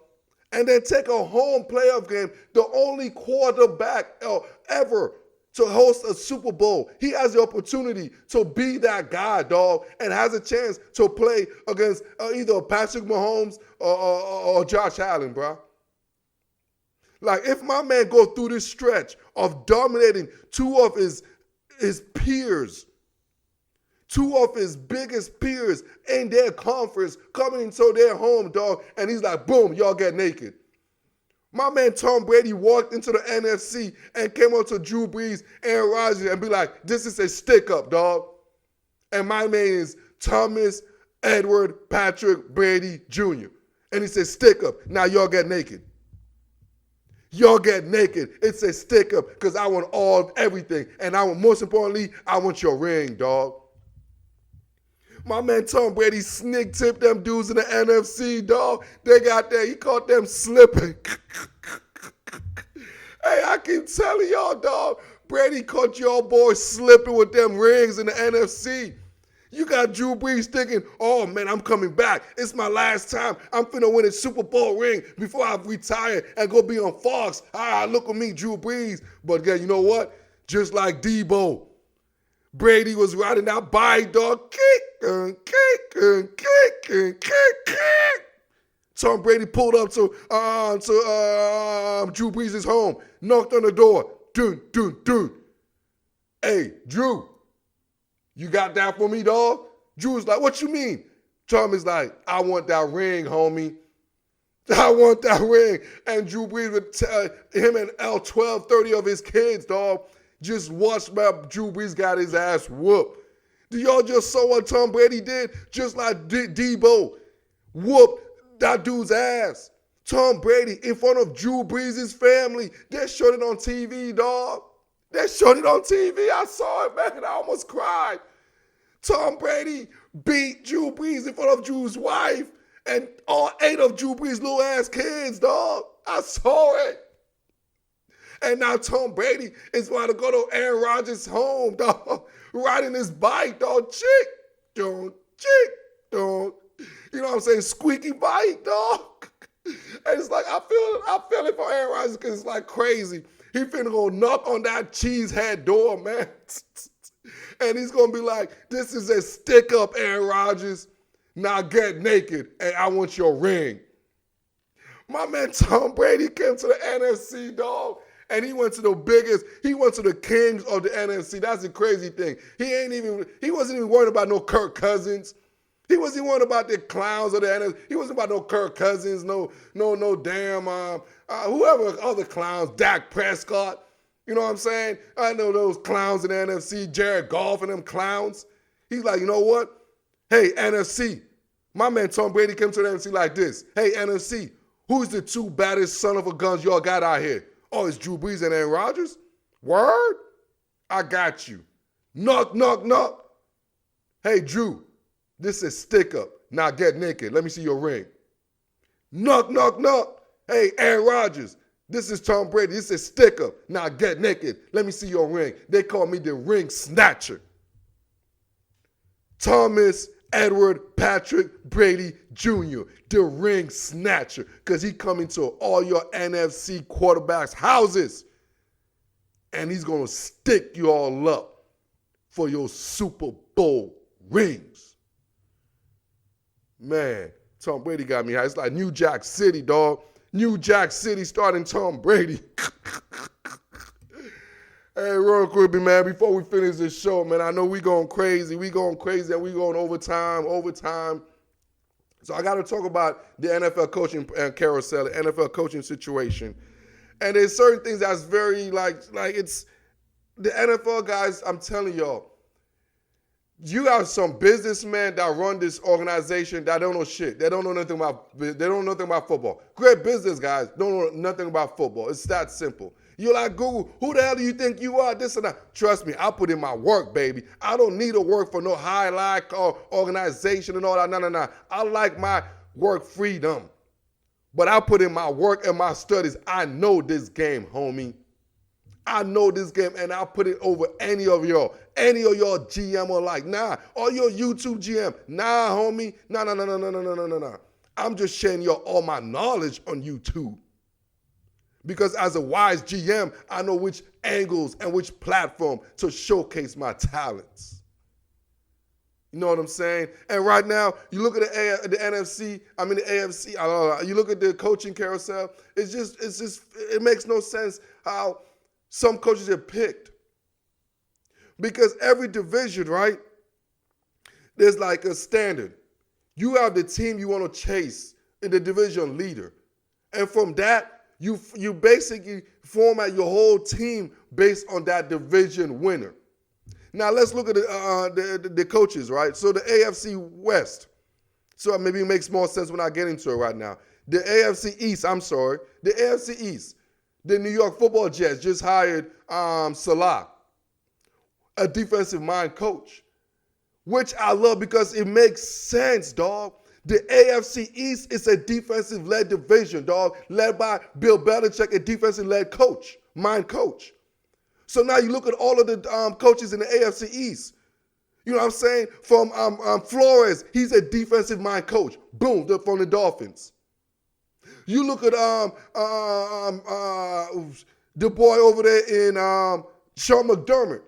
And then take a home playoff game, the only quarterback ever to host a Super Bowl. He has the opportunity to be that guy, dog, and has a chance to play against either Patrick Mahomes or Josh Allen, bro. Like, if my man go through this stretch of dominating two of his peers, two of his biggest peers in their conference coming into their home, dog, and he's like, boom, y'all get naked. My man Tom Brady walked into the NFC and came up to Drew Brees, Aaron Rodgers, and be like, this is a stick-up, dog. And my name is Thomas Edward Patrick Brady Jr. And he said, stick-up. Now y'all get naked. Y'all get naked. It's a stick-up because I want everything. And most importantly, I want your ring, dog. My man Tom Brady sneak tipped them dudes in the NFC, dog. They got there. He caught them slipping. Hey, I keep telling y'all, dog. Brady caught y'all boys slipping with them rings in the NFC. You got Drew Brees thinking, oh, man, I'm coming back. It's my last time. I'm finna win a Super Bowl ring before I retire and go be on Fox. Look at me, Drew Brees. But, yeah, you know what? Just like Debo, Brady was riding that bike, dog. Tom Brady pulled up to Drew Brees' home, knocked on the door. Dun. Hey, Drew, you got that for me, dog? Drew's like, what you mean? Tom is like, I want that ring, homie. I want that ring. And Drew Brees would tell him and 30 of his kids, dog, just watch my Drew Brees got his ass whooped. Do y'all just saw what Tom Brady did? Just like Debo whooped that dude's ass. Tom Brady in front of Drew Brees' family. They showed it on TV, dog. They showed it on TV. I saw it, man. I almost cried. Tom Brady beat Drew Brees in front of Drew's wife and all 8 of Drew Brees' little ass kids, dog. I saw it. And now Tom Brady is about to go to Aaron Rodgers' home, dog, riding his bike, dog. Chick, don't. You know what I'm saying? Squeaky bike, dog. And it's like, I feel it for Aaron Rodgers because it's like crazy. He finna go knock on that cheesehead door, man. And he's going to be like, this is a stick-up, Aaron Rodgers. Now get naked, and I want your ring. My man Tom Brady came to the NFC, dog. And he went to the kings of the NFC. That's the crazy thing. He wasn't even worried about no Kirk Cousins. He wasn't worried about the clowns of the NFC. He wasn't about no Kirk Cousins, no damn, whoever other clowns, Dak Prescott. You know what I'm saying? I know those clowns in the NFC, Jared Goff and them clowns. He's like, you know what? Hey, NFC. My man Tom Brady came to the NFC like this. Hey, NFC, who's the 2 baddest son of a guns y'all got out here? Oh, it's Drew Brees and Aaron Rodgers? Word? I got you. Knock. Hey, Drew, this is stick-up. Now get naked. Let me see your ring. Knock. Hey, Aaron Rodgers, this is Tom Brady. This is stick-up. Now get naked. Let me see your ring. They call me the ring snatcher. Thomas Edward Patrick Brady Jr., the ring snatcher, because he coming to all your NFC quarterbacks' houses, and he's going to stick you all up for your Super Bowl rings. Man, Tom Brady got me high. It's like New Jack City, dog. New Jack City starting Tom Brady. Hey, real quickly, man, before we finish this show, man, I know we going crazy and we going overtime. So I got to talk about the NFL coaching carousel, the NFL coaching situation. And there's certain things that's very, like it's, the NFL guys, I'm telling y'all, you got some businessmen that run this organization that don't know shit. They don't know nothing about football. Great business guys don't know nothing about football. It's that simple. You're like, Google, who the hell do you think you are? This and that. Trust me, I put in my work, baby. I don't need to work for no highlight organization and all that. No. I like my work freedom. But I put in my work and my studies. I know this game, homie. I know this game, and I'll put it over any of y'all. Any of y'all GM are like, nah. Or your YouTube GM. Nah, homie. No. I'm just sharing y'all all my knowledge on YouTube. Because as a wise GM, I know which angles and which platform to showcase my talents. You know what I'm saying? And right now, you look at the AFC, you look at the coaching carousel, it makes no sense how some coaches are picked. Because every division, right, there's like a standard. You have the team you want to chase in the division leader. And from that, You basically format your whole team based on that division winner. Now let's look at the coaches, right? So the AFC West. So maybe it makes more sense when I get into it right now. The AFC East, the AFC East. The New York Football Jets just hired Salah, a defensive mind coach, which I love because it makes sense, dog. The AFC East is a defensive-led division, dog, led by Bill Belichick, a defensive-led coach, mind coach. So now you look at all of the coaches in the AFC East. You know what I'm saying? From Flores, he's a defensive mind coach. Boom, from the Dolphins. You look at the boy over there in Sean McDermott.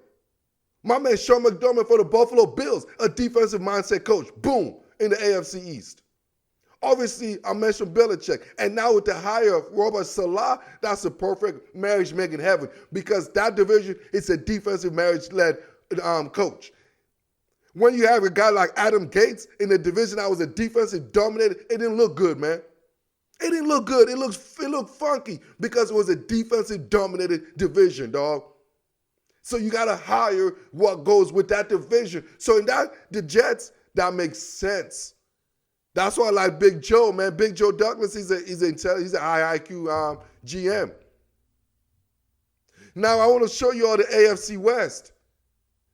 My man Sean McDermott for the Buffalo Bills, a defensive mindset coach. Boom, in the AFC East. Obviously, I mentioned Belichick. And now with the hire of Robert Salah, that's a perfect marriage made in heaven because that division is a defensive marriage-led coach. When you have a guy like Adam Gates in a division that was a defensive dominated, it didn't look good, man. It didn't look good. It looked funky because it was a defensive dominated division, dog. So you got to hire what goes with that division. So in the Jets, that makes sense. That's why I like Big Joe, man. Big Joe Douglas, he's a high IQ GM. Now I want to show you all the AFC West.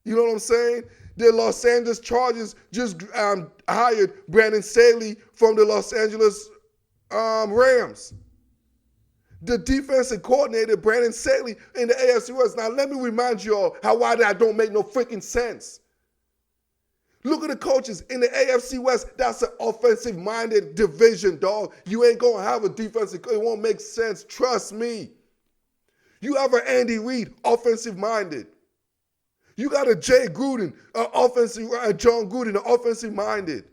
You know what I'm saying? The Los Angeles Chargers just hired Brandon Staley from the Los Angeles Rams. The defensive coordinator, Brandon Staley, in the AFC West. Now, let me remind you all why that don't make no freaking sense. Look at the coaches in the AFC West. That's an offensive-minded division, dog. You ain't going to have a defensive. It won't make sense. Trust me. You have an Andy Reid, offensive-minded. You got a Jay Gruden, John Gruden, offensive-minded.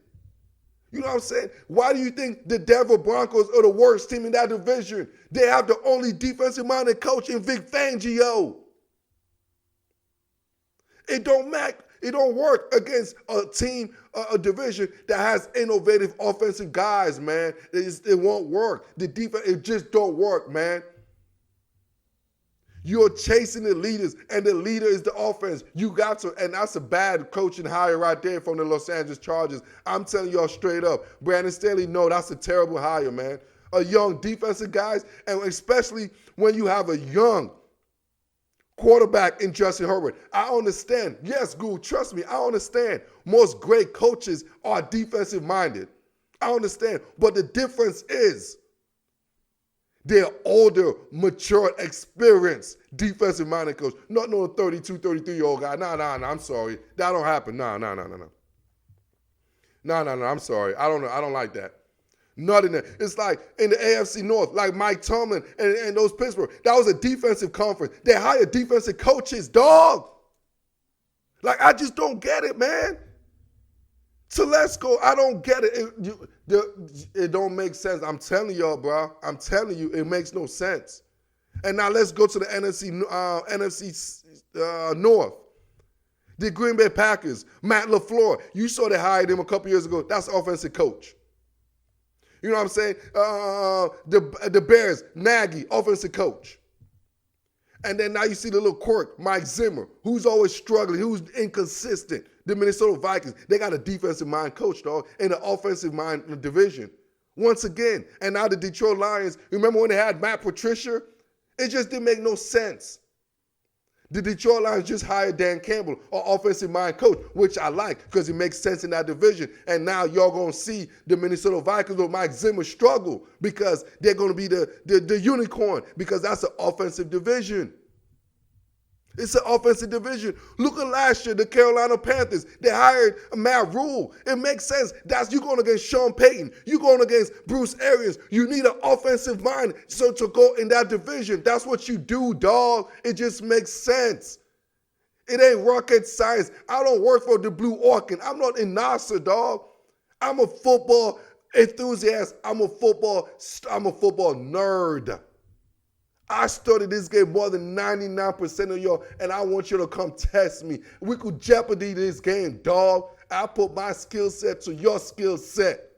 You know what I'm saying? Why do you think the Denver Broncos are the worst team in that division? They have the only defensive-minded coach in Vic Fangio. It don't work against a team, a division that has innovative offensive guys, man. It won't work. The defense, it just don't work, man. You're chasing the leaders, and the leader is the offense. You got to, and that's a bad coaching hire right there from the Los Angeles Chargers. I'm telling y'all straight up. Brandon Staley, no, that's a terrible hire, man. A young defensive guys, and especially when you have a young quarterback in Justin Herbert. I understand. Yes, Gould, trust me, I understand. Most great coaches are defensive-minded. I understand. But the difference is they're older, mature, experienced, defensive-minded coach. Not no 32, 33-year-old guy. No, I'm sorry. That don't happen. No. No, I'm sorry. I don't like that. Not in there. It's like in the AFC North, like Mike Tomlin and those Pittsburgh. That was a defensive conference. They hired defensive coaches, dog. Like, I just don't get it, man. So let's go. I don't get it. It don't make sense. I'm telling y'all, bro. I'm telling you, it makes no sense. And now let's go to the NFC North. The Green Bay Packers, Matt LaFleur. You saw they hired him a couple years ago. That's offensive coach. You know what I'm saying? The Bears, Nagy, offensive coach. And then now you see the little quirk, Mike Zimmer, who's always struggling, who's inconsistent. The Minnesota Vikings, they got a defensive mind coach, dog, in the offensive mind division. Once again. And now the Detroit Lions, remember when they had Matt Patricia? It just didn't make no sense. The Detroit Lions just hired Dan Campbell, an offensive mind coach, which I like because it makes sense in that division. And now y'all going to see the Minnesota Vikings with Mike Zimmer struggle because they're going to be the unicorn because that's an offensive division. It's an offensive division. Look at last year, the Carolina Panthers. They hired Matt Rule. It makes sense. You going against Sean Payton. You going against Bruce Arians. You need an offensive mind so to go in that division. That's what you do, dog. It just makes sense. It ain't rocket science. I don't work for the Blue Orchid. I'm not in NASA, dog. I'm a football enthusiast. I'm a football nerd. I studied this game more than 99% of y'all, and I want you to come test me. We could jeopardy this game, dog. I put my skill set to your skill set.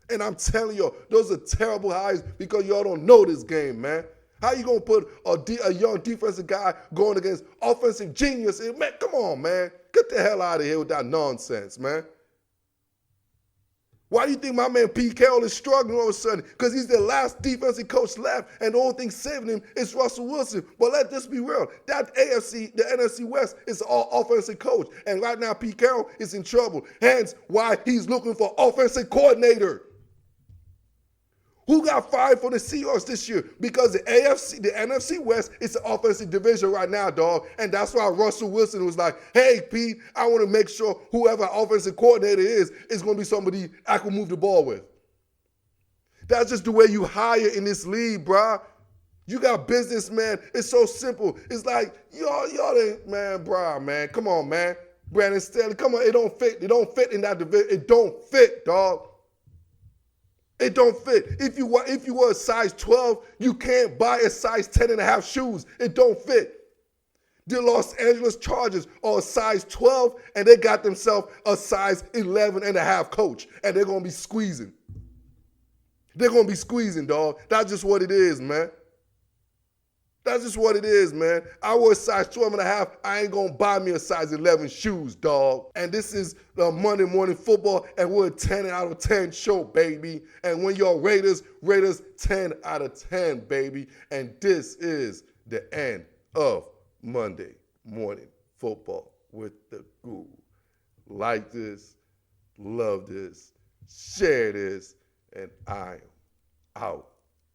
And I'm telling you, those are terrible hires because y'all don't know this game, man. How you going to put a young defensive guy going against offensive genius? Man, come on, man. Get the hell out of here with that nonsense, man. Why do you think my man Pete Carroll is struggling all of a sudden? Because he's the last defensive coach left, and the only thing saving him is Russell Wilson. But let this be real. That the NFC West is all offensive coach. And right now, Pete Carroll is in trouble. Hence, why he's looking for offensive coordinator. Who got fired for the Seahawks this year? Because the NFC West is an offensive division right now, dog. And that's why Russell Wilson was like, hey, Pete, I want to make sure whoever offensive coordinator is going to be somebody I can move the ball with. That's just the way you hire in this league, bruh. You got businessmen. It's so simple. It's like, y'all ain't, man, bruh, man. Come on, man. Brandon Staley, come on. It don't fit. It don't fit in that division. It don't fit, dog. It don't fit. If you were a size 12, you can't buy a size 10 and a half shoes. It don't fit. The Los Angeles Chargers are a size 12, and they got themselves a size 11 and a half coach, and they're going to be squeezing. They're going to be squeezing, dog. That's just what it is, man. That's just what it is, man. I was size 12 and a half. I ain't going to buy me a size 11 shoes, dog. And this is the Monday Morning Football, and we're a 10 out of 10 show, baby. And when you're Raiders 10 out of 10, baby. And this is the end of Monday Morning Football with the Guru. Like this, love this, share this, and I am out.